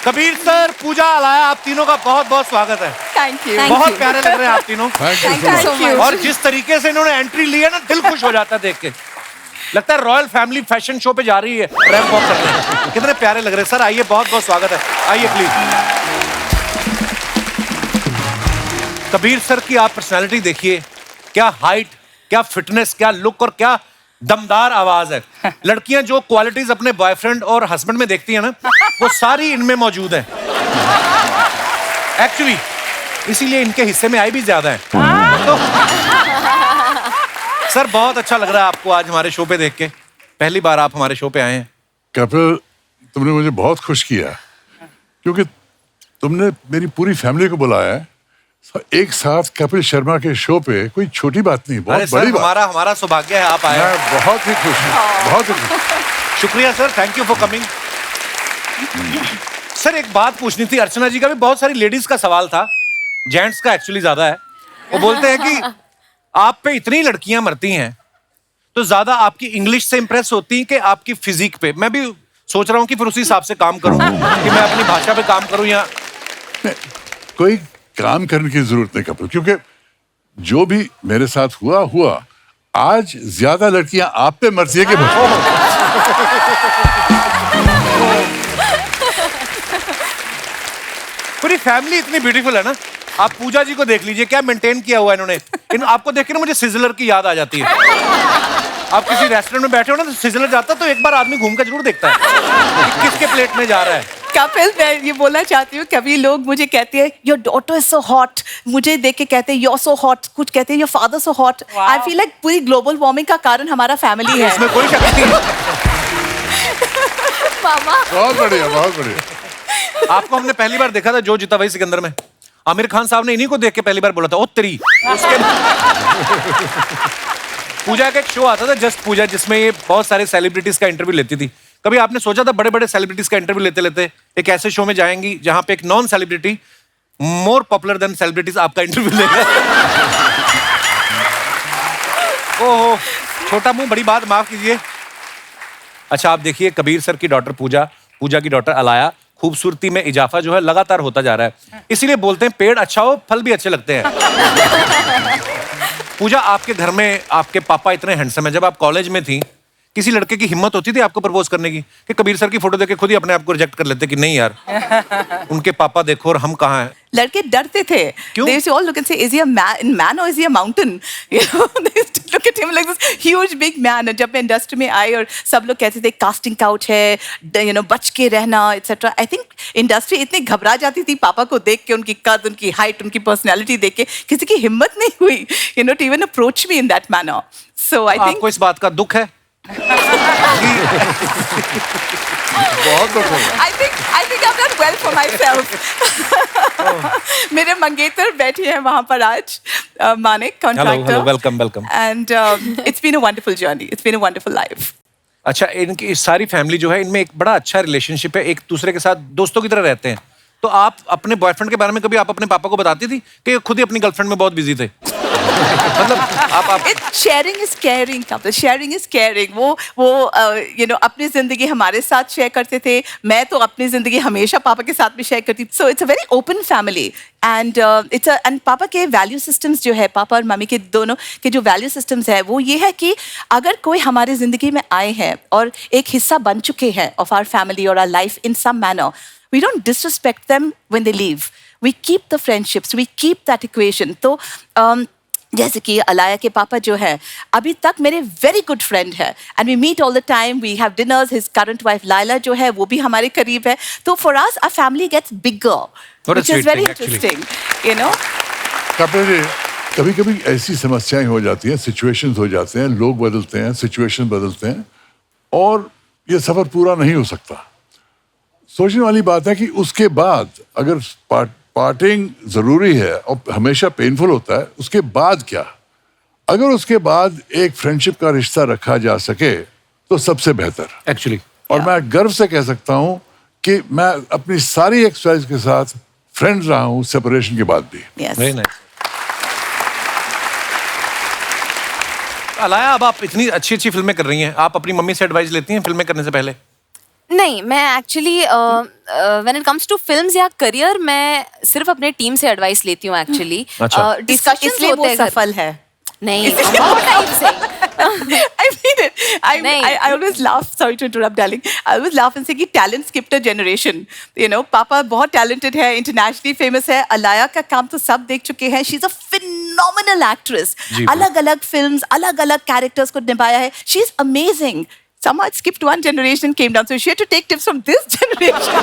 Kabir sir, पूजा, अलाया, आप तीनों का बहुत बहुत स्वागत है। Thank you. बहुत प्यारे लग रहे हैं आप तीनों। Thank you. और जिस तरीके से इन्होंने एंट्री ली है ना, दिल खुश हो जाता है देख के। लगता है रॉयल फैमिली फैशन शो पे जा रही है रैंप वॉक करने। कितने प्यारे लग रहे हैं सर। आइए, बहुत बहुत स्वागत है, आइए प्लीज। कबीर सर की आप पर्सनालिटी देखिए, क्या हाइट, क्या फिटनेस, क्या लुक और क्या दमदार आवाज है। लड़कियां जो क्वालिटीज अपने बॉयफ्रेंड और हस्बैंड में देखती हैं ना, वो सारी इनमें मौजूद है एक्चुअली। इसीलिए इनके हिस्से में आई भी ज्यादा है। तो सर, बहुत अच्छा लग रहा है आपको आज हमारे शो पे देख के। पहली बार आप हमारे शो पे आए हैं। कपिल, तुमने मुझे बहुत खुश किया क्योंकि तुमने मेरी पूरी फैमिली को बुलाया है एक साथ कपिल शर्मा के शो पे। कोई छोटी बात नहीं, बहुत बड़ी बात। हमारा सौभाग्य है आप आए। मैं बहुत ही खुश हूँ, बहुत ही खुश। शुक्रिया sir, thank you for coming. Sir, एक बात पूछनी थी। अर्चना जी का भी बहुत सारी लेडीज का सवाल था, जेंट्स का एक्चुअली ज्यादा है। वो बोलते हैं कि आप पे इतनी लड़कियां मरती हैं तो ज्यादा आपकी इंग्लिश से इंप्रेस होती हैं कि आपकी फिजिक पे। मैं भी सोच रहा हूं कि फिर उसी हिसाब से काम करूं कि मैं अपनी भाषा पे काम करूं या कोई काम करने की जरूरत नहीं कपिल, क्योंकि जो भी मेरे साथ हुआ आज ज्यादा लड़कियां आप पे मरती है कि पूरी फैमिली इतनी ब्यूटीफुल है ना। आप पूजा जी को देख लीजिए, क्या मेंटेन किया हुआ इन्होंने। आपको देख के ना मुझे सिजलर की याद आ जाती है। आप किसी रेस्टोरेंट में बैठे हो ना, तो सिजलर जाता तो एक बार आदमी घूम कर जरूर देखता है कि किसके प्लेट में जा रहा है। कपिल, मैं ये बोलना चाहती हूँ, कभी लोग मुझे कहते हैं your daughter is so hot, मुझे देख के कहते हैं यू आर सो हॉट, कुछ कहते हैं your father so hot. I feel like पूरी ग्लोबल वार्मिंग का कारण हमारा फैमिली है। इसमें कोई शक नहीं। मामा, बहुत बढ़िया, बहुत बढ़िया। आपको हमने पहली बार देखा था जो जीता वही सिकंदर में। आमिर खान साहब ने इन्हीं को देख के पहली बार बोला था ओ तेरी। उसके पूजा का एक शो आता था जस्ट पूजा, जिसमें ये बहुत सारे सेलिब्रिटीज का इंटरव्यू लेती थी। कभी आपने सोचा था बड़े बड़े सेलिब्रिटीज का इंटरव्यू लेते लेते एक ऐसे शो में जाएंगी जहां पे एक non celebrity more popular than celebrities आपका इंटरव्यू लेगा? ओहो, छोटा मुंह बड़ी बात, माफ कीजिए। अच्छा, आप देखिए कबीर सर की डॉटर पूजा, पूजा की डॉटर अलाया, खूबसूरती में इजाफा जो है लगातार होता जा रहा है। इसीलिए बोलते हैं पेड़ अच्छा हो फल भी अच्छे लगते हैं। पूजा, आपके घर में आपके पापा इतने हैंडसम है। जब आप कॉलेज में थी, किसी लड़के की हिम्मत होती थी आपको प्रपोज करने की कि कबीर सर की फोटो देख के खुद ही अपने आप को रिजेक्ट कर लेते कि नहीं यार उनके पापा देखो और हम कहाँ हैं? लड़के डरते थे। क्यों? They used to all look and say, is he a man or is he a mountain? You know, they used to look at him like this huge big man. और जब मैं इंडस्ट्री में आई और सब लोग कहते थे कास्टिंग काउच है, you know, बच के रहना etc. I think इंडस्ट्री इतनी घबरा जाती थी पापा को देख के, उनकी कद, उनकी हाइट, उनकी पर्सनैलिटी देख के, किसी की हिम्मत नहीं हुई you know, to even approach me in that manner. So I think आपको इस बात का दुख है? बहुत दुख होगा। I think I've done well for myself. मेरे मंगेतर बैठे हैं वहाँ पर आज, Manik contractor. Hello, welcome. And it's been a wonderful journey. It's been a wonderful life. अच्छा, इनकी इस सारी फैमिली जो है, इनमें एक बड़ा अच्छा रिलेशनशिप है, एक दूसरे के साथ दोस्तों की तरह रहते हैं। तो आप अपने बॉयफ्रेंड के बारे में कभी आप अपने पापा को बताती थी कि खुद ही अपनी गर्लफ्रेंड में बहुत बिजी थे? मतलब आप sharing is caring, Kapil, sharing is caring. वो यू नो अपनी जिंदगी हमारे साथ शेयर करते थे, मैं तो अपनी जिंदगी हमेशा पापा के साथ भी शेयर करती। So it's a very open family and and पापा के वैल्यू सिस्टम्स जो है, पापा और मम्मी के दोनों के जो वैल्यू सिस्टम्स है, वो ये है कि अगर कोई हमारी जिंदगी में आए हैं और एक हिस्सा बन चुके हैं ऑफ आवर फैमिली और our life in some manner, we don't disrespect them when they leave. We keep the friendships, we keep that equation. तो जैसे कि अलाया के पापा जो है अभी तक मेरे वेरी गुड फ्रेंड है and we meet all the time, we have dinners. His current wife Laila जो है वो भी हमारे करीब है। तो for us our family gets bigger, which is very interesting, you know. Kapil ji, कभी कभी ऐसी समस्याएं हो जाती हैं, सिचुएशंस हो जाते हैं, लोग बदलते हैं, सिचुएशन बदलते हैं और ये सफर पूरा नहीं हो सकता। सोचने वाली बात है कि उसके बाद अगर पार्टिंग जरूरी है और हमेशा पेनफुल होता है, उसके बाद क्या? अगर उसके बाद एक फ्रेंडशिप का रिश्ता रखा जा सके तो सबसे बेहतर एक्चुअली। और मैं गर्व से कह सकता हूं कि मैं अपनी सारी एक्सरसाइज के साथ फ्रेंड रहा हूं सेपरेशन के बाद भी। Very nice. अलाया, अब आप इतनी अच्छी अच्छी फिल्में कर रही हैं, आप अपनी मम्मी से एडवाइस लेती हैं फिल्में करने से पहले? नहीं, मैं actually when it comes to films या करियर, मैं सिर्फ अपने टीम से एडवाइस लेती हूँ एक्चुअली. अच्छा. डिस्कशंस इसलिए होते वो हैं घर. सफल है. नहीं, what are you saying? I mean it. नहीं. I always laugh. Sorry to interrupt, darling. I always laugh and say कि talent skipped a generation. You know, पापा बहुत talented है, internationally famous है. अलाया का काम तो सब देख चुके हैं. She's a phenomenal actress. जी, अलग-अलग films, अलग-अलग characters को निभाया है. She's amazing. Somehow it skipped one generation, came down. So she had to take tips from this generation.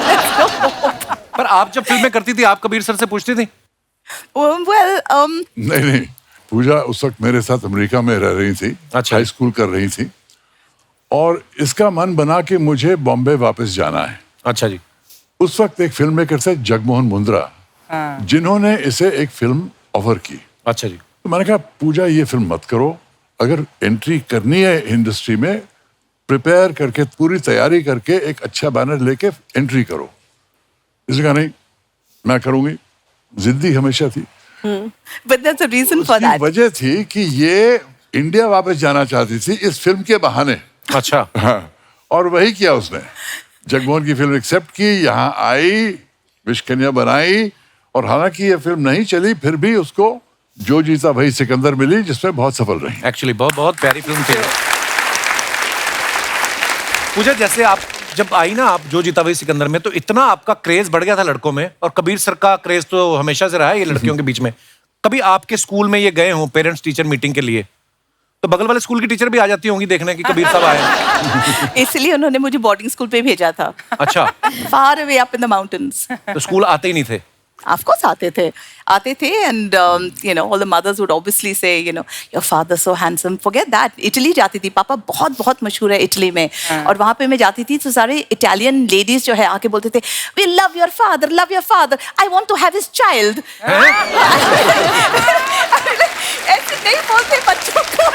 पर आप जब फिल्में करती थी आप कबीर सर से पूछती थी? Well, नहीं, पूजा उस वक्त मेरे साथ अमेरिका में रह रही थी. अच्छा. हाई स्कूल कर रही थी और इसका मन बना कि मुझे बॉम्बे वापस जाना है. अच्छा जी. उस वक्त एक फिल्म मेकर थे जगमोहन मुंद्रा, जिन्होंने इसे एक फिल्म ऑफर की. अच्छा जी. तो मैंने कहा पूजा ये फिल्म मत करो, अगर एंट्री करनी है इंडस्ट्री में प्रिपेयर करके पूरी तैयारी करके एक अच्छा बैनर लेके एंट्री करो. इसने कहा नहीं मैं करूंगी. जिद्दी हमेशा थी. but there's a reason for उसकी that. वजह थी कि ये इंडिया वापस जाना चाहती थी इस फिल्म के बहाने. अच्छा. हाँ, और वही किया उसने. जगमोहन की फिल्म एक्सेप्ट की, यहाँ आई, विश कन्या बनाई और हालांकि ये फिल्म नहीं चली फिर भी उसको जो जीता वही सिकंदर मिली जिसमें बहुत सफल रही. एक्चुअली बहुत बहुत प्यारी फिल्म थी. पूजा जैसे आप जब आई ना आप जो जीता वही सिकंदर में, तो इतना आपका क्रेज बढ़ गया था लड़कों में, और कबीर सर का क्रेज तो हमेशा से रहा है ये लड़कियों के बीच में. कभी आपके स्कूल में ये गए हों पेरेंट्स टीचर मीटिंग के लिए, तो बगल वाले स्कूल की टीचर भी आ जाती होंगी देखने की कबीर साहब आए? इसलिए उन्होंने मुझे बोर्डिंग स्कूल पे भेजा था. अच्छा. Far away up in the mountains. तो स्कूल आते ही नहीं थे? Of course आते थे, and you know all the mothers would obviously say, you know, your father's so handsome. Forget that. Italy जाती थी, पापा बहुत बहुत मशहूर है इटली में, और वहाँ पे मैं जाती थी तो सारे इटालियन लेडीज जो है आके बोलते थे, we love your father, I want to have his child. ऐसे नहीं बोलते बच्चों को.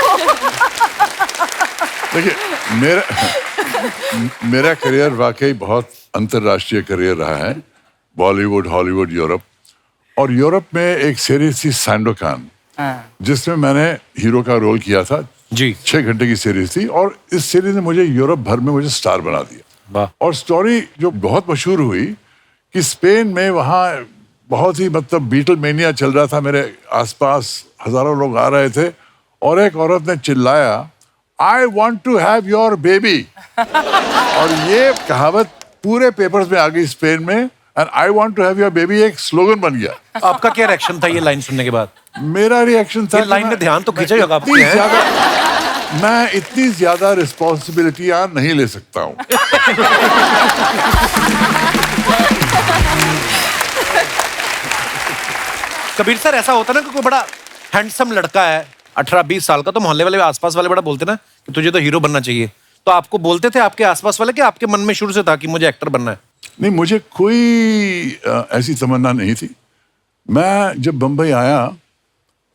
देखिए मेरा करियर वाकई बहुत अंतर्राष्ट्रीय करियर रहा है. Bollywood, Hollywood, Europe. और यूरोप में एक सीरीज थी सैंडोकान, जिसमें मैंने हीरो का रोल किया था जी. 6 घंटे की सीरीज थी और इस सीरीज ने मुझे यूरोप भर में मुझे स्टार बना दिया. वाह. और स्टोरी जो बहुत मशहूर हुई कि स्पेन में वहाँ बहुत ही मतलब बीटल मेनिया चल रहा था. मेरे आसपास हजारों लोग आ रहे थे और एक औरत ने चिल्लाया, I want to have your baby. और ये कहावत पूरे पेपर्स में आ गई स्पेन में. And I want to have your baby एक स्लोगन बन गया. आपका क्या रिएक्शन था ये लाइन सुनने के बाद? मेरा रिएक्शन था ये लाइन ने ध्यान तो खींचा ही होगा आपके, हैं? मैं इतनी ज्यादा रिस्पॉन्सिबिलिटियां नहीं ले सकता हूँ. कबीर सर ऐसा होता ना कि कोई बड़ा हैंडसम लड़का है 18-20 साल का, तो मोहल्ले वाले आसपास वाले बड़ा बोलते ना कि तुझे तो हीरो बनना चाहिए, तो आपको बोलते थे आपके आसपास वाले कि आपके मन में शुरू से था कि मुझे एक्टर बनना है? नहीं, मुझे कोई ऐसी तमन्ना नहीं थी. मैं जब बम्बई आया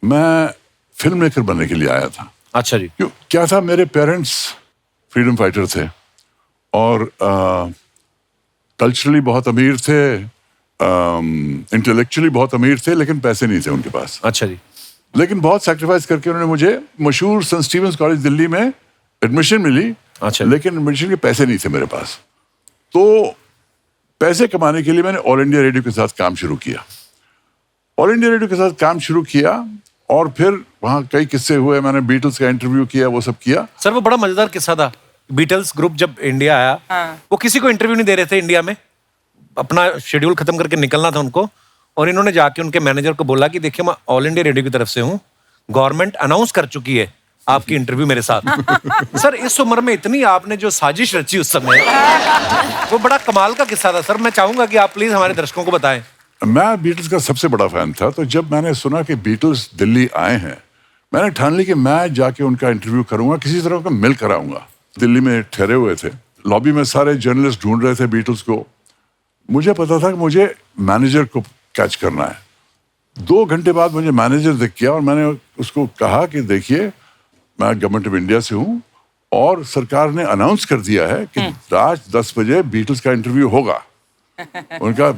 मैं फिल्म मेकर बनने के लिए आया था. अच्छा जी. क्यों क्या था, मेरे पेरेंट्स फ्रीडम फाइटर थे और कल्चरली बहुत अमीर थे, इंटेलेक्चुअली बहुत अमीर थे, लेकिन पैसे नहीं थे उनके पास. अच्छा जी. लेकिन बहुत सैक्रिफाइस करके उन्होंने मुझे मशहूर सेंट स्टीवेंस कॉलेज दिल्ली में एडमिशन मिली. अच्छा. लेकिन एडमिशन के पैसे नहीं थे मेरे पास. तो पैसे कमाने के लिए मैंने ऑल इंडिया रेडियो के साथ काम शुरू किया. ऑल इंडिया रेडियो के साथ काम शुरू किया और फिर वहाँ कई किस्से हुए. मैंने बीटल्स का इंटरव्यू किया, वो सब किया. सर वो बड़ा मजेदार किस्सा था. बीटल्स ग्रुप जब इंडिया आया, वो किसी को इंटरव्यू नहीं दे रहे थे इंडिया में, अपना शेड्यूल खत्म करके निकलना था उनको, और इन्होंने जाके उनके मैनेजर को बोला कि देखिए मैं ऑल इंडिया रेडियो की तरफ से हूँ, गवर्नमेंट अनाउंस कर चुकी है आपकी इंटरव्यू मेरे साथ. सर इस उम्र में इतनी आपने जो साजिश रची उस समय, वो बड़ा कमाल का किस्सा था. सर मैं चाहूंगा कि आप प्लीज हमारे दर्शकों को बताएं. मैं बीटल्स का सबसे बड़ा फैन था. तो जब मैंने सुना कि बीटल्स दिल्ली आए हैं, मैंने ठान ली कि मैं जाके उनका इंटरव्यू करूंगा, किसी तरह उनका मिल कराऊंगा. दिल्ली में ठहरे हुए थे, लॉबी में सारे जर्नलिस्ट ढूंढ रहे थे बीटल्स को. मुझे पता था कि मुझे मैनेजर को कैच करना है. 2 घंटे बाद मुझे मैनेजर दिख गया और मैंने उसको कहा कि देखिए मैं गवर्नमेंट ऑफ इंडिया से हूँ और सरकार ने अनाउंस कर दिया है कि रात 10 बजे बीटल्स का इंटरव्यू होगा. उनका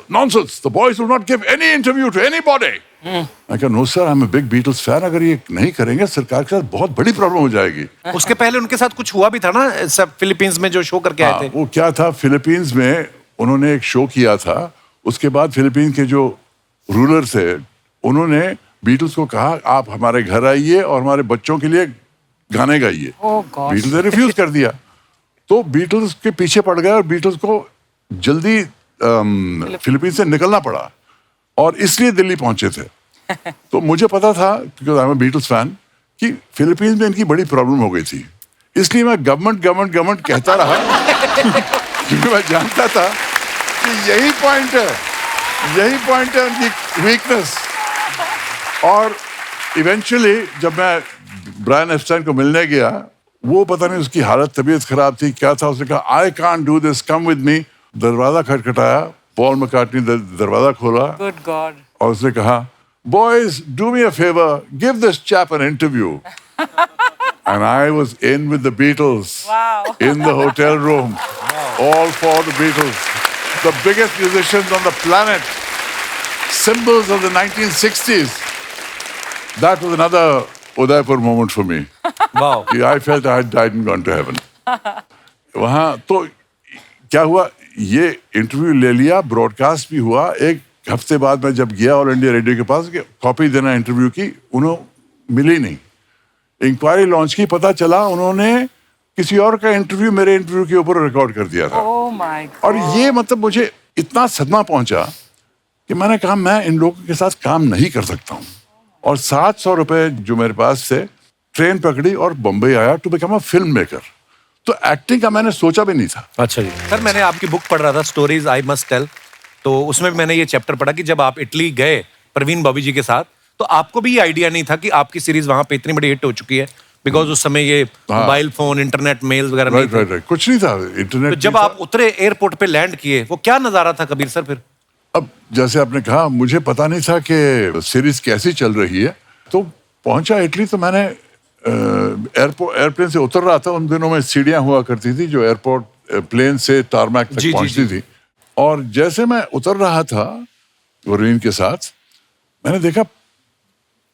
nonsense. The boys will not give any interview to anybody. मैं कहा, no sir, I'm a big Beatles fan. अगर ये नहीं करेंगे सरकार के साथ बहुत बड़ी प्रॉब्लम हो जाएगी. उसके पहले उनके साथ कुछ हुआ भी था ना, सब फिलीपींस में जो शो करके आए थे. वो क्या था, फिलीपींस में उन्होंने एक शो किया था. उसके बाद फिलीपींस के जो रूलर थे उन्होंने बीटल्स को कहा आप हमारे घर आइए और हमारे बच्चों के लिए गाने गाइए. बीटल्स ने रिफ्यूज कर दिया. तो बीटल्स के पीछे पड़ गए और बीटल्स को जल्दी फिलीपींस से निकलना पड़ा और इसलिए दिल्ली पहुंचे थे. तो मुझे पता था because I am a Beatles fan कि फिलीपींस में इनकी बड़ी प्रॉब्लम हो गई थी. इसलिए मैं गवर्नमेंट कहता रहा क्योंकि मैं जानता था कि यही पॉइंट है उनकी वीकनेस. और इवेंचुअली जब मैं ब्रायन एप्स्टाइन को मिलने गया, वो पता नहीं उसकी हालत, तबीयत खराब थी, क्या था. उसने कहा I can't do this, come with me. दरवाजा खटखटाया, पॉल मैकार्टनी दरवाजा खोला. Good God. और उसने कहा boys do me a favour, give this chap an interview. And I was in with the Beatles. Wow. In the hotel room. All for the Beatles. The biggest musicians on the planet. Symbols of the 1960s. That was another Udaipur moment for me. Wow. I felt I had died and gone to heaven. वहाँ तो क्या हुआ, ये interview ले लिया, broadcast भी हुआ. एक हफ्ते बाद मैं जब गया ऑल इंडिया रेडियो के पास कॉपी देना इंटरव्यू की, उन्होंने मिली नहीं. इंक्वायरी लॉन्च की, पता चला उन्होंने किसी और का इंटरव्यू मेरे इंटरव्यू के ऊपर रिकॉर्ड कर दिया था. Oh my God. और ये मतलब मुझे इतना सदमा पहुंचा कि मैंने कहा मैं इन लोगों के साथ काम नहीं कर सकता हूँ. और 700 रुपए जो मेरे पास थे, ट्रेन पकड़ी और बम्बई आया to become a film maker. तो एक्टिंग का मैंने सोचा भी नहीं था. अच्छा जी. सर मैंने आपकी बुक पढ़ रहा था, स्टोरीज आई मस्ट टेल. तो उसमें मैंने ये चैप्टर पढ़ा कि जब आप इटली गए प्रवीण बॉबी जी के साथ, तो आपको भी ये आइडिया नहीं था कि आपकी सीरीज वहां पे इतनी बड़ी हिट हो चुकी है, बिकॉज उस समय ये मोबाइल फोन, इंटरनेट, मेल्स वगैरह नहीं थे. राइट, कुछ नहीं था, इंटरनेट. तो जब आप उतरे एयरपोर्ट पे लैंड किए, वो क्या नजारा था कबीर सर फिर? अब जैसे आपने कहा, मुझे पता नहीं था कि सीरीज कैसी चल रही है. तो पहुंचा इटली, तो मैंने एयरप्लेन से उतर रहा था. उन दिनों में सीढ़ियां हुआ करती थी जो एयरपोर्ट प्लेन से टारमैक तक पहुंचती थी. और जैसे मैं उतर रहा था वरीन के साथ, मैंने देखा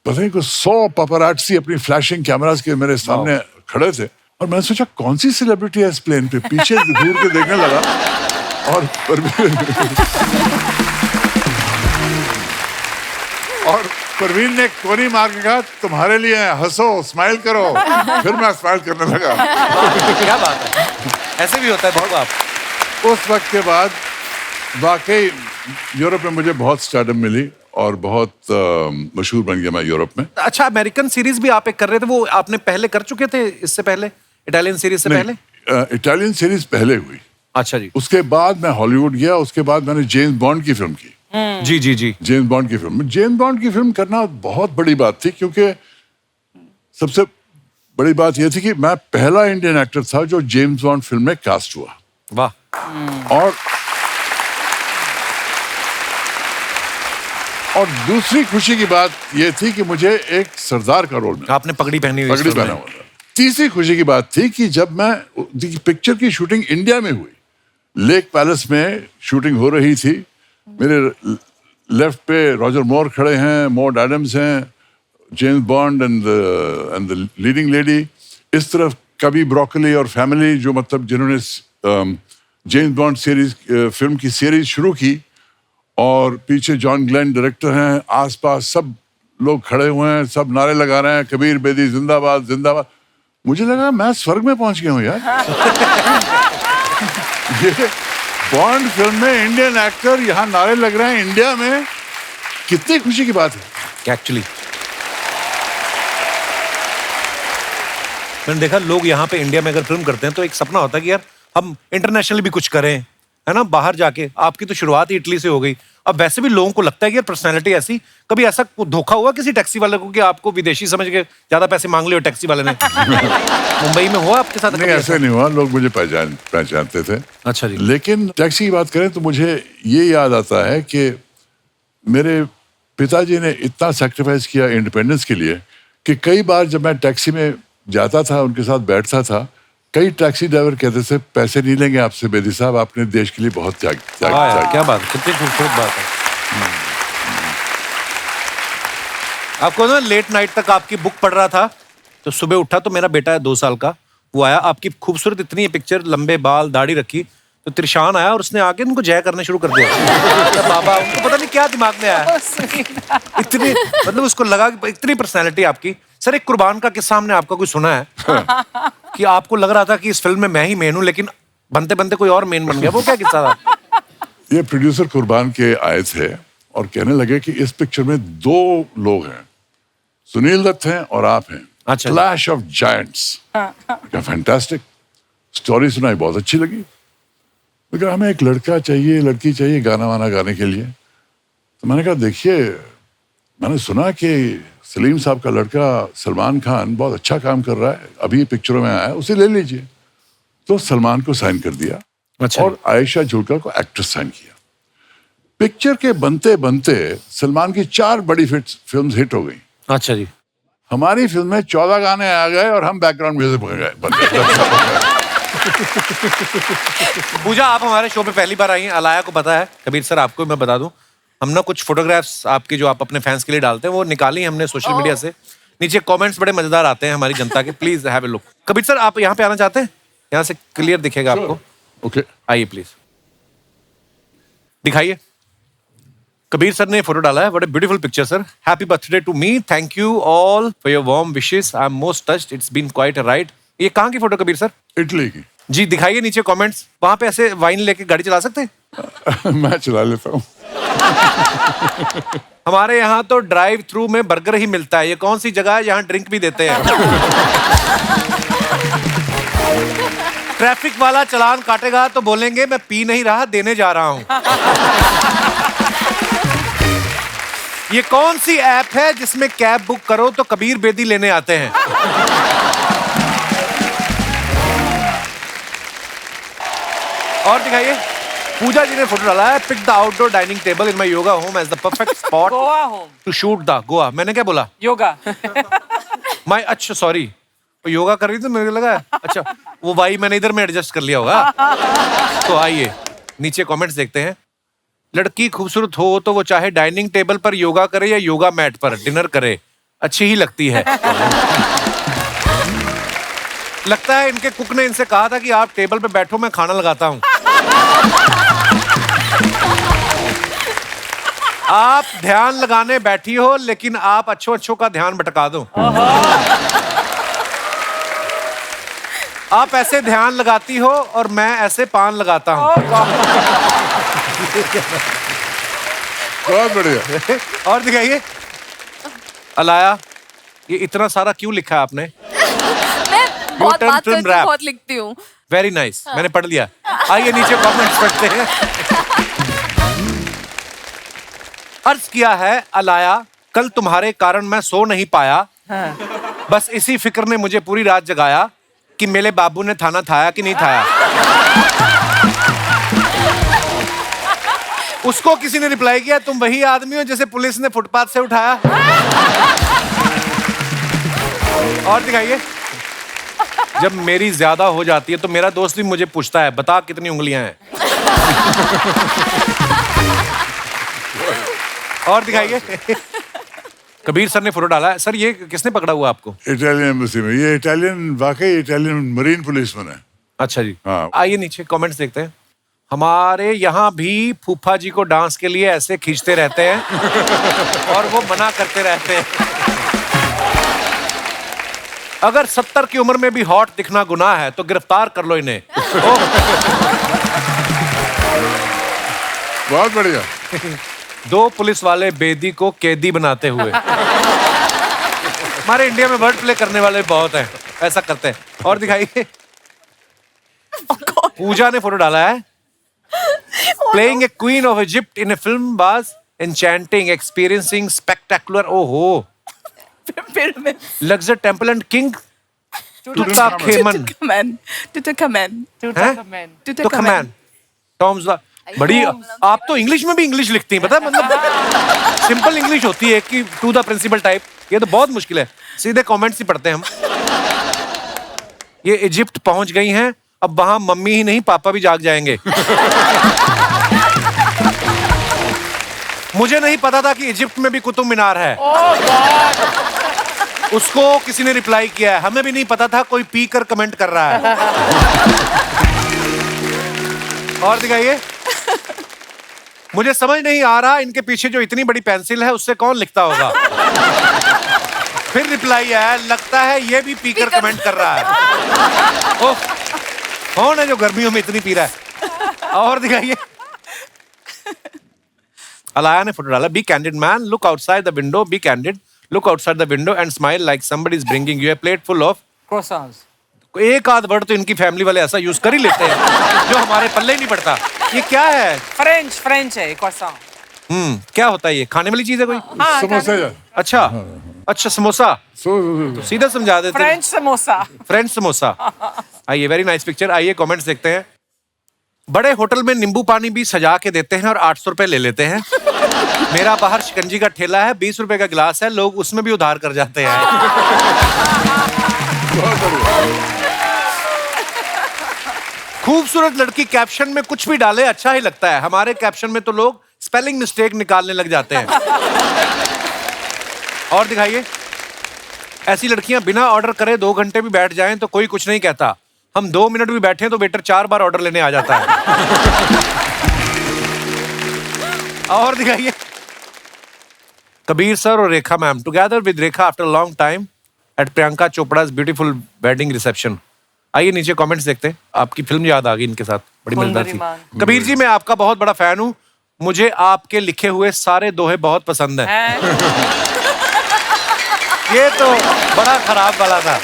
पता नहीं कुछ 100 पापराट्सी अपनी फ्लैशिंग कैमरास के मेरे सामने खड़े थे. और मैंने सोचा कौन सी सेलिब्रिटी है इस प्लेन पे. पीछे घूर के देखने लगा और परवीन ने कोनी मार के कहा तुम्हारे लिए हंसो, स्माइल करो. फिर मैं स्माइल करने लगा. क्या बात है, ऐसे भी होता है बहुत. आप उस वक्त के बाद वाकई यूरोप में मुझे बहुत स्टारडम मिली और बहुत मशहूर बन गया मैं यूरोप में. अच्छा, अमेरिकन सीरीज भी आप एक कर रहे थे, वो आपने पहले कर चुके थे इससे पहले, इटालियन सीरीज से पहले? इटालियन सीरीज पहले हुई. अच्छा जी. उसके बाद मैं हॉलीवुड गया. उसके बाद मैंने जेम्स बॉन्ड की फिल्म की. जी जी जी. जेम्स बॉन्ड की फिल्म. जेम्स बॉन्ड की फिल्म करना बहुत बड़ी बात थी, क्योंकि सबसे बड़ी बात यह थी कि मैं पहला इंडियन एक्टर था जो जेम्स बॉन्ड फिल्म में कास्ट हुआ. वाह. और दूसरी खुशी की बात यह थी कि मुझे एक सरदार का रोल मिला. आपने पगड़ी पहनी हुई. पगड़ी पहना हुआ था. तीसरी खुशी की बात थी कि जब मैं पिक्चर की शूटिंग इंडिया में हुई, लेक पैलेस में शूटिंग हो रही थी. मेरे लेफ्ट पे रॉजर मोर खड़े हैं, मॉड एडम्स हैं, James bond and the leading lady. इस तरफ कभी ब्रोकली और फैमिली, जो मतलब जिन्होंने जेम्स बॉन्ड सीरीज फिल्म की सीरीज शुरू की. और पीछे जॉन ग्लेन डायरेक्टर हैं. आसपास सब लोग खड़े हुए हैं, सब नारे लगा रहे हैं, कबीर बेदी जिंदाबाद जिंदाबाद. मुझे लगा मैं स्वर्ग में पहुंच गया हूं यार. ये बॉन्ड फिल्म में इंडियन एक्टर, यहाँ नारे लग रहे हैं इंडिया में. कितनी खुशी की बात है. एक्चुअली मैंने देखा लोग यहाँ पे इंडिया में अगर फिल्म करते हैं तो एक सपना होता है कि यार हम इंटरनेशनल भी कुछ करें, है ना, बाहर जाके. आपकी तो शुरुआत ही इटली से हो गई. अब वैसे भी लोगों को लगता है कि यार पर्सनैलिटी ऐसी. कभी ऐसा धोखा हुआ किसी टैक्सी वाले को कि आपको विदेशी समझ के ज्यादा पैसे मांग लिए टैक्सी वाले ने? मुंबई में हुआ आपके साथ? नहीं, ऐसे नहीं हुआ. लोग मुझे पहचानते थे. अच्छा जी. लेकिन टैक्सी की बात करें तो मुझे ये याद आता है कि मेरे पिताजी ने इतना सेक्रीफाइस किया इंडिपेंडेंस के लिए कि कई बार जब मैं टैक्सी में जाता था, उनके साथ बैठता था, कई टैक्सी ड्राइवर कहते थे पैसे नहीं लेंगे आपसे बेदी साहब, आपने देश के लिए बहुत त्याग वाह यार, त्याग क्या बात, कितनी खूबसूरत बात है। आपको ना लेट नाइट तक आपकी बुक पढ़ रहा था, तो सुबह उठा तो मेरा बेटा है 2 साल का, वो आया, आपकी खूबसूरत इतनी पिक्चर, लंबे बाल, दाढ़ी रखी, तो त्रिशान आया और उसने आके उनको जय करना शुरू कर दिया। तो बाबा, उनको पता नहीं क्या दिमाग में आया, इतनी, मतलब उसको लगा कि इतनी पर्सनैलिटी आपकी। सर, एक कुर्बान का किस्सा हमने आपका कोई सुना है कि आपको लग रहा था कि इस फिल्म में मैं ही मेन हूं, लेकिन बनते बनते कोई और मेन बन गया, वो क्या किस्सा था? ये प्रोड्यूसर कुर्बान के आए थे और कहने लगे कि इस पिक्चर में 2 लोग हैं, सुनील दत्त हैं और आप हैं, अच्छा। Clash of giants. क्या फैंटास्टिक स्टोरी सुनाई, बहुत अच्छी लगी, लेकिन हमें एक लड़का चाहिए, लड़की चाहिए गाना वाना गाने के लिए। तो मैंने कहा देखिए, मैंने सुना कि सलीम साहब का लड़का सलमान खान बहुत अच्छा काम कर रहा है, अभी पिक्चरों में आया है, उसे ले लीजिए। तो सलमान को साइन कर दिया, अच्छा। और आयशा जुल्का को एक्ट्रेस साइन किया। पिक्चर के बनते बनते सलमान की 4 बड़ी फिल्म्स हिट हो गई। अच्छा जी। हमारी फिल्म में 14 गाने आ गए और हम बैकग्राउंड म्यूजिक बन गए। पूजा, आप हमारे शो पे पहली बार आई हैं, अलाया को पता है, कबीर सर आपको मैं बता दूं, हम ना कुछ फोटोग्राफ्स आपकी जो आप अपने फैंस के लिए डालते हैं वो निकाली हमने सोशल मीडिया से। नीचे कमेंट्स बड़े मजेदार आते हैं हमारी जनता के, please have a look. Kabir sir, आप यहाँ पे आना चाहते हैं? यहाँ से क्लियर दिखेगा आपको। ओके, आइए प्लीज, दिखाइए। कबीर सर ने फोटो डाला है, what a beautiful picture sir. Happy birthday to me, thank you all for your warm wishes, I am most touched, it's been quite a ride. ये कहाँ की फोटो कबीर सर? इटली की। जी, दिखाइए नीचे कमेंट्स। वहां पे ऐसे वाइन लेके गाड़ी चला सकते हैं? मैं चला लेता हूँ। हमारे यहाँ तो ड्राइव थ्रू में बर्गर ही मिलता है, ये कौन सी जगह है जहाँ ड्रिंक भी देते हैं? ट्रैफिक वाला चालान काटेगा तो बोलेंगे मैं पी नहीं रहा, देने जा रहा हूँ। ये कौन सी ऐप है जिसमें कैब बुक करो तो कबीर बेदी लेने आते हैं? और दिखाइए। पूजा जी ने फोटो डाला है, pick the outdoor dining table in my yoga home as the perfect spot Goa home to shoot the Goa. मैंने क्या बोला? योगा। माय, अच्छा सॉरी, वो योगा कर रही थी, मुझे लगा अच्छा वो भाई मैंने इधर में एडजस्ट कर लिया होगा। तो आइए नीचे कमेंट्स देखते हैं। लड़की खूबसूरत हो तो वो चाहे डाइनिंग टेबल पर योगा करे या योगा मैट पर डिनर करे, अच्छी ही लगती है। लगता है इनके कुक ने इनसे कहा था कि आप टेबल पे बैठो, मैं खाना लगाता हूं। आप ध्यान लगाने बैठी हो लेकिन आप अच्छो अच्छो का ध्यान भटका दो। आप ऐसे ध्यान लगाती हो और मैं ऐसे पान लगाता हूं। बहुत बढ़िया। और दिखाइए। अलाया, ये इतना सारा क्यों लिखा है आपने? मैं बहुत turn बात film करती rap. हूँ, बहुत लिखती हूँ। वेरी नाइस, मैंने पढ़ लिया। आइए नीचे कमेंट्स पढ़ते हैं। अर्ज किया है अलाया, कल तुम्हारे कारण मैं सो नहीं पाया, बस इसी फिक्र ने मुझे पूरी रात जगाया कि मेरे बाबू ने थाना थाया कि नहीं थाया। उसको किसी ने रिप्लाई किया, तुम वही आदमी हो जिसे पुलिस ने फुटपाथ से उठाया। और दिखाइए। जब मेरी ज्यादा हो जाती है तो मेरा दोस्त भी मुझे पूछता है, बता कितनी उंगलियां हैं। और दिखाइए। कबीर सर ने फोटो डाला है। सर, ये किसने पकड़ा हुआ आपको? इटालियन एम्बेसी में। ये इटालियन, वाकई इटालियन मरीन पुलिसमैन है। अच्छा जी। हाँ। आइए नीचे कमेंट्स देखते हैं। हमारे यहाँ भी फूफा जी को डांस के लिए ऐसे खींचते रहते हैं और वो मना करते रहते हैं। अगर 70 की उम्र में भी हॉट दिखना गुनाह है तो गिरफ्तार कर लो इन्हें। बहुत बढ़िया। 2 पुलिस वाले बेदी को कैदी बनाते हुए। हमारे इंडिया में वर्ड प्ले करने वाले बहुत हैं, ऐसा करते हैं। और दिखाइए। पूजा ने फोटो डाला है। Playing a queen of Egypt in a film was enchanting, experiencing spectacular. Oh, Pyramids. Luxor Temple and King Tutankhamun. Tutankhamun. हैं? Tutankhamun. Tutankhamun. Tom's बड़ी, आप तो इंग्लिश में भी इंग्लिश लिखती हैं, पता है? मतलब सिंपल इंग्लिश होती है कि टू द प्रिंसिपल टाइप, ये तो बहुत मुश्किल है। सीधे कमेंट्स ही पढ़ते हैं हम। ये इजिप्ट पहुंच गई हैं, अब वहां मम्मी ही नहीं पापा भी जाग जाएंगे। मुझे नहीं पता था कि इजिप्ट में भी कुतुब मीनार है। उसको किसी ने रिप्लाई किया है, हमें भी नहीं पता था, कोई पी कर कमेंट कर रहा है। और दिखाइए। मुझे समझ नहीं आ रहा इनके पीछे जो इतनी बड़ी पेंसिल है उससे कौन लिखता होगा। फिर रिप्लाई आया, लगता है ये भी पी कर कमेंट कर रहा है। ओह, कौन है जो गर्मियों में इतनी पी रहा है। और दिखाइए। अलाया ने फोटो डाला, be candid man, look outside the window, be candid, look outside the window and smile like somebody is bringing you a plate full of croissants. एक आध वर्ड तो इनकी फैमिली वाले ऐसा यूज कर ही लेते हैं जो हमारे पल्ले ही नहीं पड़ता। ये क्या है? French है croissant. क्या होता है ये? खाने वाली चीज है कोई? हाँ, समोसा या अच्छा, अच्छा समोसा। सो सीधा समझा देते हैं। French समोसा. फ्रेंच समोसा। आइए, वेरी नाइस पिक्चर। आइए कमेंट्स देखते हैं। बड़े होटल में नींबू पानी भी सजा के देते हैं और 800 रुपए ले लेते हैं। मेरा बाहर शिकंजी का ठेला है, 20 रुपए का गिलास है, लोग उसमें भी उधार कर जाते हैं। खूबसूरत लड़की कैप्शन में कुछ भी डाले अच्छा ही लगता है। हमारे कैप्शन में तो लोग स्पेलिंग मिस्टेक निकालने लग जाते हैं। और दिखाइए। ऐसी लड़कियां बिना ऑर्डर करे 2 घंटे भी बैठ जाएं तो कोई कुछ नहीं कहता। हम 2 मिनट भी बैठे तो वेटर 4 बार ऑर्डर लेने आ जाता है। और दिखाइए। कबीर सर और Rekha ma'am together with Rekha after long time at Priyanka Chopra's beautiful wedding reception. आइए नीचे कमेंट्स देखते हैं। आपकी फिल्म याद आ गई इनके साथ, बड़ी मजेदार थी। मान। कबीर जी, मैं आपका बहुत बड़ा फैन हूँ, मुझे आपके लिखे हुए सारे दोहे बहुत पसंद हैं। ये तो बड़ा खराब वाला था।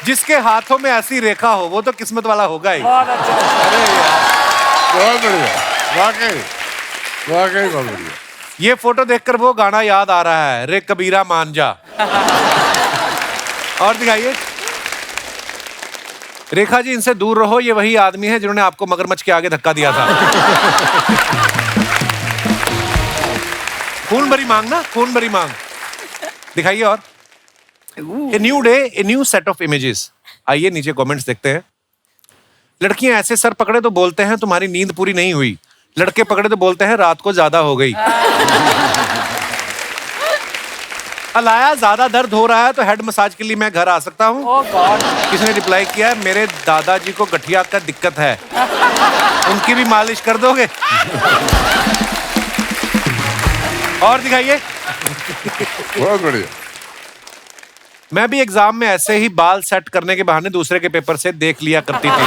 जिसके हाथों में ऐसी रेखा हो वो तो किस्मत वाला होगा ही। बहुत अच्छा. अरे यार, बहुत बढ़िया, वाकई वाकई बहुत बढ़िया। ये फोटो देखकर वो गाना याद आ रहा है, रे कबीरा मान जा। और दिखाइए। रेखा जी, इनसे दूर रहो, ये वही आदमी है जिन्होंने आपको मगरमच्छ के आगे धक्का दिया था। खून भरी मांग ना, खून भरी मांग। दिखाइए। और a new day, a new set of images. आइए नीचे कमेंट्स देखते हैं। लड़कियां ऐसे सर पकड़े तो बोलते हैं तुम्हारी नींद पूरी नहीं हुई, लड़के पकड़े तो बोलते हैं रात को ज्यादा हो गई। अलाया, ज्यादा दर्द हो रहा है तो हेड मसाज के लिए मैं घर आ सकता हूँ? Oh God. किसने रिप्लाई किया है, मेरे दादाजी को गठिया का दिक्कत है, उनकी भी मालिश कर दोगे? और दिखाइए। बहुत बढ़िया। मैं भी एग्जाम में ऐसे ही बाल सेट करने के बहाने दूसरे के पेपर से देख लिया करती थी।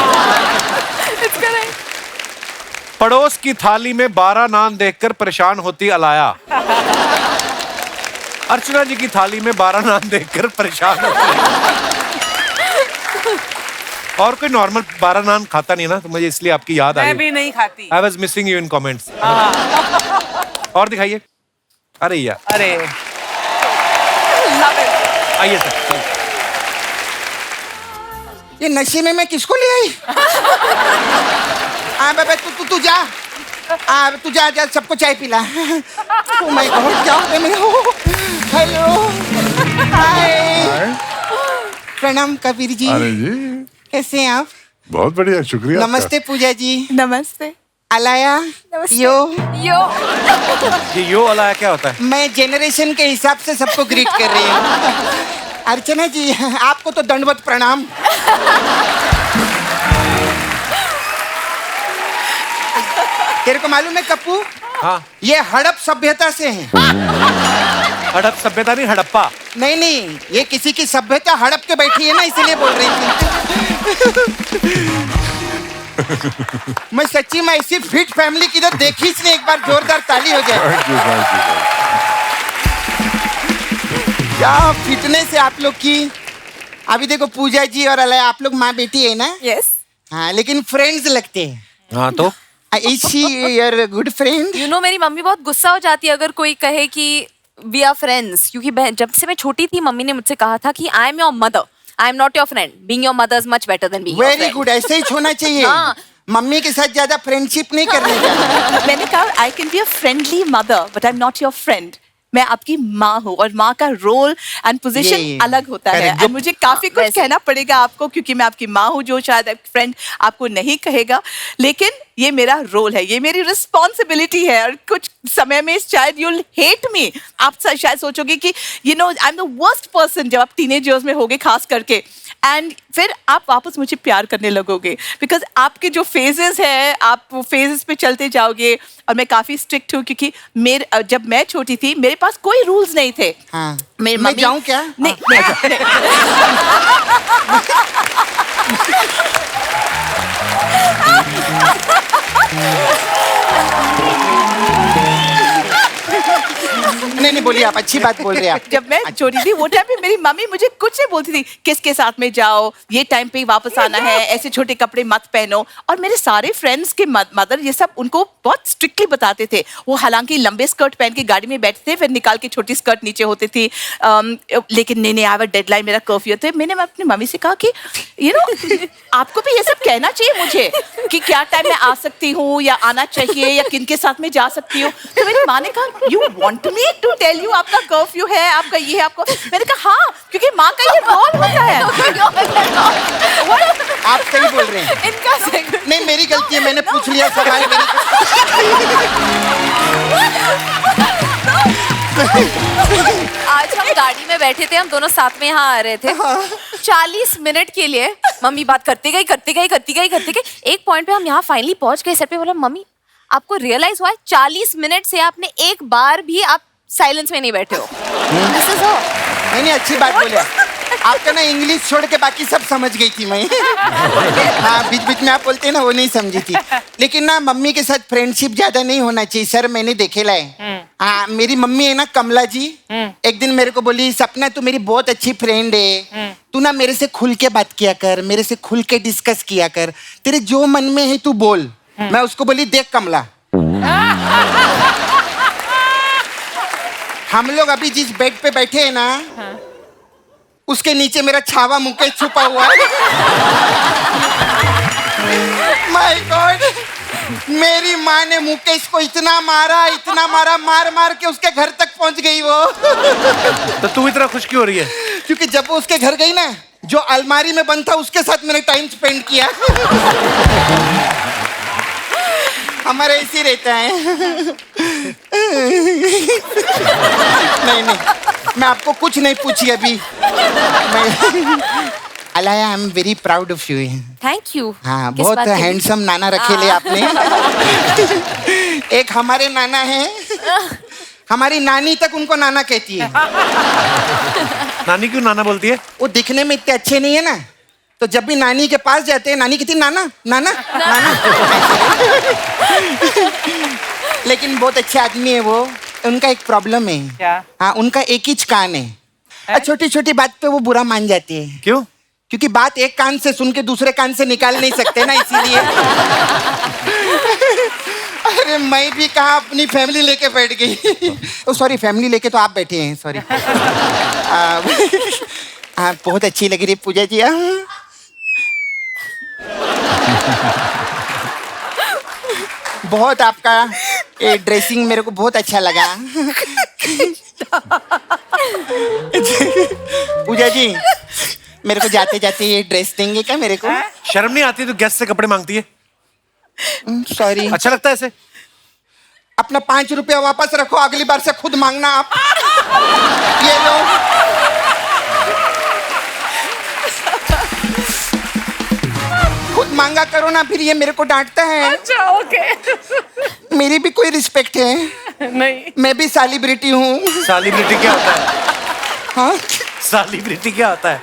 पड़ोस की थाली में 12 नान देखकर परेशान होती अलाया। अर्चना जी की थाली में 12 नान देखकर परेशान होती। और कोई नॉर्मल 12 नान खाता नहीं ना, तो मुझे इसलिए आपकी याद आई। मैं भी नहीं खाती. I was missing you in comments. और दिखाइए। अरे यार, अरे आइए सर। ये नशे में मैं किसको ले आई? बाबा तू जा, तू जा जा, सबको चाय पिला। ओ माय गॉड, क्या हो गया मेरे? हेलो, हाय, प्रणाम कबीर जी। अरे जी, कैसे हैं आप? बहुत बढ़िया, शुक्रिया। नमस्ते पूजा जी। नमस्ते। अलाया, यो। ये यो अलाया क्या होता है? मैं जेनरेशन के हिसाब से सबको ग्रीट कर रही हूँ। अर्चना जी, आपको तो दंडवत प्रणाम। तेरे को मालूम है कप्पू, हाँ, ये हड़प सभ्यता से है। हड़प सभ्यता नहीं, हड़प्पा। नहीं नहीं, ये किसी की सभ्यता हड़प के बैठी है ना, इसीलिए बोल रही थी। मैं सच्ची में ऐसी फिट फैमिली की तो देखी ही नहीं। एक बार जोरदार ताली हो जाए। Thank you. क्या फिटनेस है आप लोग की। अभी देखो पूजा जी और अलाया, आप लोग माँ बेटी है ना? यस। हाँ, लेकिन फ्रेंड्स लगते हैं। हाँ तो is she your good friend? You know, मेरी मम्मी बहुत गुस्सा हो जाती है अगर कोई कहे कि वी आर फ्रेंड्स, क्योंकि जब से मैं छोटी थी मम्मी ने मुझसे कहा था कि I am your mother, I am not your friend, being your mother is much better than being your very friend. Good, ऐसे ही होना चाहिए। हाँ। मम्मी के साथ ज्यादा फ्रेंडशिप नहीं करनी चाहिए। मैंने कहा I can be a friendly mother but I am not your friend. मैं आपकी माँ हूँ और माँ का रोल एंड पोजीशन ये अलग होता है। correct, एंड मुझे काफी कुछ वैसे- कहना पड़ेगा आपको क्योंकि मैं आपकी माँ हूँ, जो शायद फ्रेंड आपको नहीं कहेगा, लेकिन ये मेरा रोल है, ये मेरी रिस्पॉन्सिबिलिटी है। और कुछ समय में शायद यूल हेट मी, आप शायद सोचोगे कि I am the worst person जब आप टीनेज ईयर्स में होगे खास करके, एंड फिर आप वापस मुझे प्यार करने लगोगे बिकॉज आपके जो फेजेस है आप वो फेजेस पे चलते जाओगे। और मैं काफी स्ट्रिक्ट हूँ क्योंकि जब मैं छोटी थी मेरे पास कोई रूल्स नहीं थे। हाँ। मेरी मैं मम्मी- जाऊं क्या? नहीं, नहीं, नहीं बोलिए, आप अच्छी बात बोल रहे हैं आप। जब मैं छोटी थी वो टाइम पे मेरी मम्मी मुझे कुछ नहीं बोलती थी, किसके साथ में जाओ, ये टाइम पे ही वापस आना है, ऐसे छोटे कपड़े मत पहनो। और मेरे सारे फ्रेंड्स के मदर ये सब उनको बहुत स्ट्रिक्टली बताते थे। वो हालांकि लंबे स्कर्ट पहन के गाड़ी में बैठते थे, फिर निकाल के छोटी स्कर्ट नीचे होती थी। लेकिन नहीं आई डेडलाइन, मेरा कर्फ्यू। तो मैंने अपनी मम्मी से कहा कि आपको भी ये सब कहना चाहिए मुझे कि क्या टाइम में आ सकती हूँ या आना चाहिए या किन के साथ में जा सकती हूँ। तो मेरी माँ ने कहा you want me to tell you आपका कर्फ्यू है, आपका ये है, आपको। मैंने कहा हाँ, क्योंकि माँ का ये रोल होता है। आप सही बोल रहे हैं। इनका नहीं, मेरी गलती है, मैंने पूछ लिया सवाल। आज हम गाड़ी में बैठे थे, हम दोनों साथ में यहाँ आ रहे थे। 40 मिनट के लिए मम्मी बात करती गई। एक पॉइंट पे हम यहाँ फाइनली पहुंच गए। सर पे बोला मम्मी आपको रियलाइज हुआ है 40 मिनट से आपने एक बार भी आप साइलेंस में नहीं बैठे हो। This is all. नहीं, अच्छी बात बोले। आपका ना इंग्लिश छोड़ के बाकी सब समझ गई थी मैं। हाँ, बीच बीच में आप बोलते हैं ना, वो नहीं समझी थी। लेकिन ना मम्मी के साथ फ्रेंडशिप ज्यादा नहीं होना चाहिए सर, मैंने देखे लाए। हाँ, मेरी मम्मी है ना कमला जी, एक दिन मेरे को बोली सपना तू मेरी बहुत अच्छी फ्रेंड है, तू ना मेरे से खुल के बात किया कर, मेरे से खुल के डिस्कस किया कर, तेरे जो मन में है तू बोल। मैं उसको बोली देख कमला, हम लोग अभी जिस बेड पे बैठे हैं ना, उसके नीचे मेरा छावा मुकेश छुपा हुआ है। माय गॉड, मेरी माँ ने मुकेश को इतना मारा, मार मार के उसके घर तक पहुंच गई वो। तो तू इतना खुश क्यों हो रही है? क्योंकि जब वो उसके घर गई ना, जो अलमारी में बंद था उसके साथ मैंने टाइम स्पेंड किया। हमारा ऐसे रहता है। नहीं, मैं आपको कुछ नहीं पूछी अभी। Alaya, I am very proud of you. Thank you. हाँ, बहुत हैंडसम नाना रखे ले आपने। एक हमारे नाना है, हमारी नानी तक उनको नाना कहती है। नानी क्यों नाना बोलती है? वो दिखने में इतने अच्छे नहीं है ना, तो जब भी नानी के पास जाते हैं नानी कहती नाना नाना नाना। लेकिन बहुत अच्छे आदमी है वो। उनका एक प्रॉब्लम है। क्या? हाँ, उनका एक ही कान है। छोटी छोटी बात पे वो बुरा मान जाती है। क्यों? क्योंकि बात एक कान से सुन के दूसरे कान से निकाल नहीं सकते ना, इसीलिए। अरे मैं भी कहा अपनी फैमिली लेके बैठ गई। ओ सॉरी, फैमिली लेके तो आप बैठे हैं, सॉरी। हाँ, बहुत अच्छी लग रही है पूजा जी। बहुत आपका ये ड्रेसिंग मेरे को बहुत अच्छा लगा। पूजा जी, मेरे को जाते जाते ये ड्रेस देंगे क्या मेरे को? शर्म नहीं आती? तो गेस्ट से कपड़े मांगती है। सॉरी। अच्छा लगता है ऐसे? अपना 5 रुपया वापस रखो, अगली बार से खुद मांगना आप। ये लो। खुद मांगा करो ना, फिर ये मेरे को डांटता है। अच्छा, ओके। मेरी भी कोई रिस्पेक्ट है। नहीं, मैं भी सेलिब्रिटी हूँ। सेलिब्रिटी क्या होता है? हाँ, सेलिब्रिटी क्या होता है?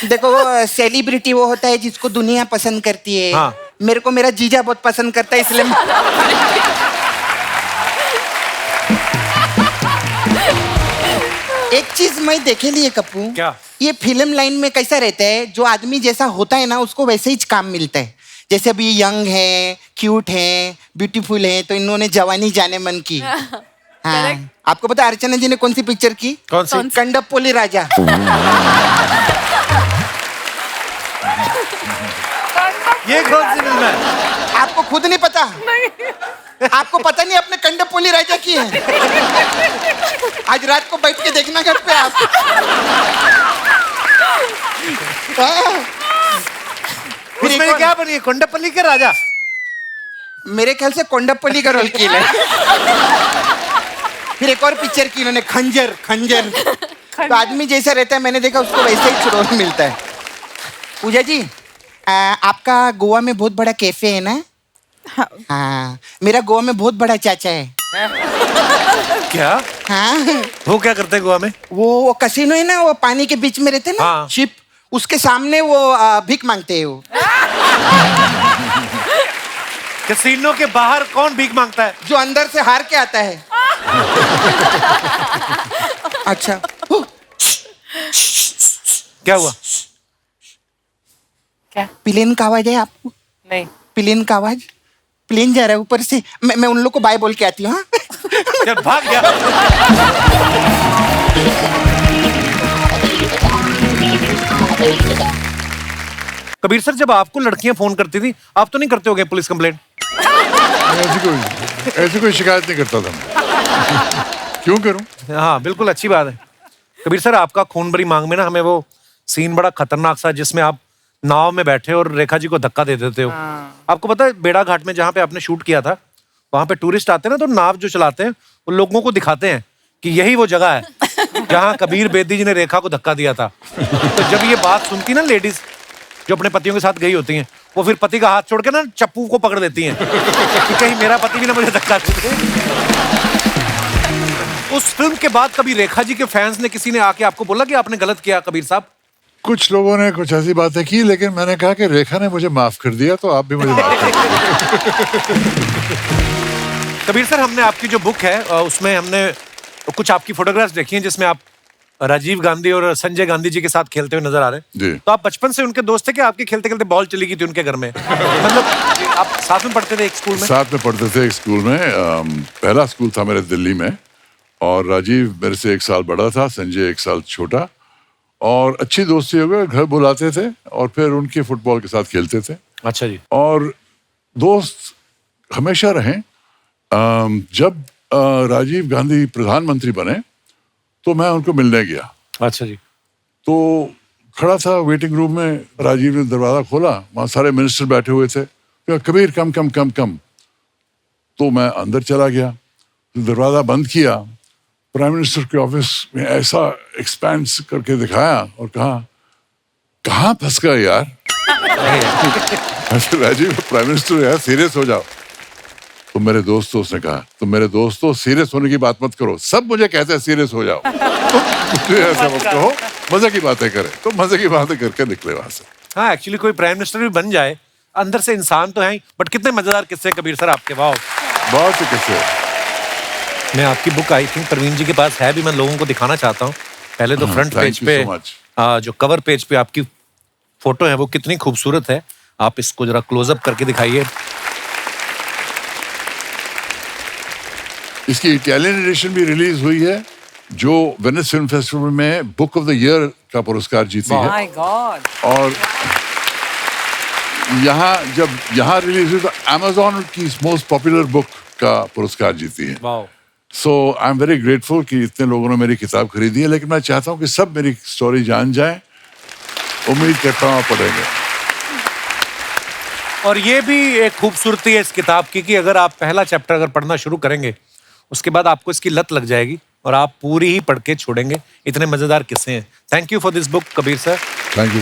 देखो, वो सेलिब्रिटी वो होता है जिसको दुनिया पसंद करती है। हाँ। मेरे को मेरा जीजा बहुत पसंद करता है, इसलिए एक चीज मैं देखे लिए कप्पू। क्या? ये फिल्म लाइन में कैसा रहता है, जो आदमी जैसा होता है ना उसको वैसे ही काम मिलता है। जैसे अभी यंग है, क्यूट है, ब्यूटीफुल है, तो इन्होंने जवानी जाने मन की। हाँ, आपको पता है अर्चना जी ने कौन सी पिक्चर की? कौन सी? कंडपोली राजा। ये कौन सी फिल्म है? आपको खुद नहीं पता? नहीं। आपको पता नहीं अपने कंडपोली कोंडापोली राजा की है। आज रात को बैठ के देखना घर पे आप। हाँ। फिर उसमें एक और- क्या बनी है, कोंडापल्ली के राजा? मेरे ख्याल से कोंडापल्ली का रोल किया है। फिर एक और पिक्चर की इन्होंने, खंजर खंजर। तो आदमी जैसा रहता है, मैंने देखा उसको वैसे ही रोल मिलता है। पूजा जी, आपका गोवा में बहुत बड़ा कैफे है ना? हाँ, मेरा गोवा में बहुत बड़ा चाचा है। क्या? हाँ, वो क्या करते हैं गोवा में? वो कसिनो है ना, वो पानी के बीच में रहते हैं ना, हाँ। शिप, उसके सामने वो भीख मांगते हैं वो। कैसीनो के बाहर कौन भीख मांगता है? जो अंदर से हार के आता है। अच्छा, क्या हुआ? प्लेन का आवाज है आपको? नहीं। प्लेन का आवाज, प्लेन जा रहा है ऊपर से। मैं उन लोग को बाय बोल के आती हूँ। हाँ? क्या भाग गया? कबीर सर, जब आपको लड़कियां फोन करती थी, आप तो नहीं करते होगे पुलिस कंप्लेंट? ऐसी कोई शिकायत नहीं करता था मैं। क्यों करूं? हाँ बिल्कुल, अच्छी बात है। कबीर सर, आपका खून भरी मांग में ना हमें वो सीन बड़ा खतरनाक सा, जिसमें आप नाव में बैठे और रेखा जी को धक्का दे देते हो। आपको पता है बेड़ा घाट में जहाँ पे आपने शूट किया था, वहां पे टूरिस्ट आते हैं ना, तो नाव जो चलाते हैं वो लोगों को दिखाते हैं कि यही वो जगह है जहाँ कबीर बेदी जी ने रेखा को धक्का दिया था। तो जब ये बात सुनती ना लेडीज जो अपने पतियों के साथ गई होती हैं, वो फिर पति का हाथ छोड़ के ना चप्पू को पकड़ देती हैं कि कहीं मेरा पति भी ना मुझे धक्का दे दे। उस फिल्म के बाद कभी रेखा जी के फैंस ने, किसी ने आके आपको बोला कि आपने गलत किया कबीर साहब? कुछ लोगों ने कुछ ऐसी बातें की, लेकिन मैंने कहा कि रेखा ने मुझे माफ कर दिया, तो आप भी मुझे माफ कर दीजिए। कबीर सर, हमने आपकी जो बुक है उसमें हमने कुछ आपकी फोटोग्राफ्स देखी हैं, जिसमें आप राजीव गांधी और संजय गांधी जी के साथ खेलते हुए नजर आ रहे हैं। जी। तो आप बचपन से उनके दोस्त थे कि आपके खेलते खेलते बॉल चली गई थी उनके घर में? मतलब आप साथ में पढ़ते थे एक स्कूल में? साथ में पढ़ते थे एक स्कूल में। पहला स्कूल था मेरे दिल्ली में, और राजीव मेरे से 1 साल बड़ा था, संजय 1 साल छोटा, और अच्छी दोस्ती हो गई। घर बुलाते थे और फिर उनके फुटबॉल के साथ खेलते थे, अच्छा जी। और दोस्त हमेशा रहे। जब राजीव गांधी प्रधानमंत्री बने तो मैं उनको मिलने गया। अच्छा जी। तो खड़ा था वेटिंग रूम में, राजीव ने दरवाजा खोला, वहाँ सारे मिनिस्टर बैठे हुए थे। कहा, कबीर कम कम कम कम। तो मैं अंदर चला गया, दरवाजा बंद किया, प्राइम मिनिस्टर के ऑफिस में ऐसा एक्सपेंस करके दिखाया और कहा, कहाँ फंस गए यार? राजीव प्राइम मिनिस्टर यार, सीरियस हो जाओ। तो मेरे दोस्तों ने कहा, तो मेरे दोस्तों सीरियस होने की बात मत करो, सब मुझे कहते हैं सीरियस हो जाओ। तो मुझे ऐसा मत कहो, मजे की बातें करें। तो मजे की बातें करके निकले वहां से। हाँ, एक्चुअली कोई प्राइम मिनिस्टर भी बन जाए, अंदर से इंसान तो है ही, बट कितने मजेदार किस्से कबीर सर आपके। वाह, बहुत से किस्से। मैं आपकी बुक आई थिंक प्रवीण जी के पास है भी, मैं लोगों को दिखाना चाहता हूँ। पहले तो फ्रंट thank पेज you पे so much. जो कवर पेज पे आपकी फोटो है वो कितनी खूबसूरत है। आप इसको जरा क्लोजअप करके दिखाइए। इसकी इटालियन एडिशन भी रिलीज हुई है, जो वेनिस फिल्म फेस्टिवल में बुक ऑफ द ईयर का पुरस्कार जीती है। My God. और जब यहाँ रिलीज हुई तो अमेज़न की मोस्ट पॉपुलर बुक का पुरस्कार जीती है। वाह। सो आई एम वेरी ग्रेटफुल कि इतने लोगों ने मेरी किताब खरीदी है, लेकिन मैं चाहता हूँ कि सब मेरी स्टोरी जान जाए। उम्मीद करता हूँ आप पढ़ेंगे। और ये भी एक खूबसूरती है इस किताब की कि अगर आप पहला चैप्टर अगर पढ़ना शुरू करेंगे, उसके बाद आपको इसकी लत लग जाएगी और आप पूरी ही पढ़ के छोड़ेंगे। इतने मजेदार किस्से हैं। Thank you for this book Kabir sir. Thank you.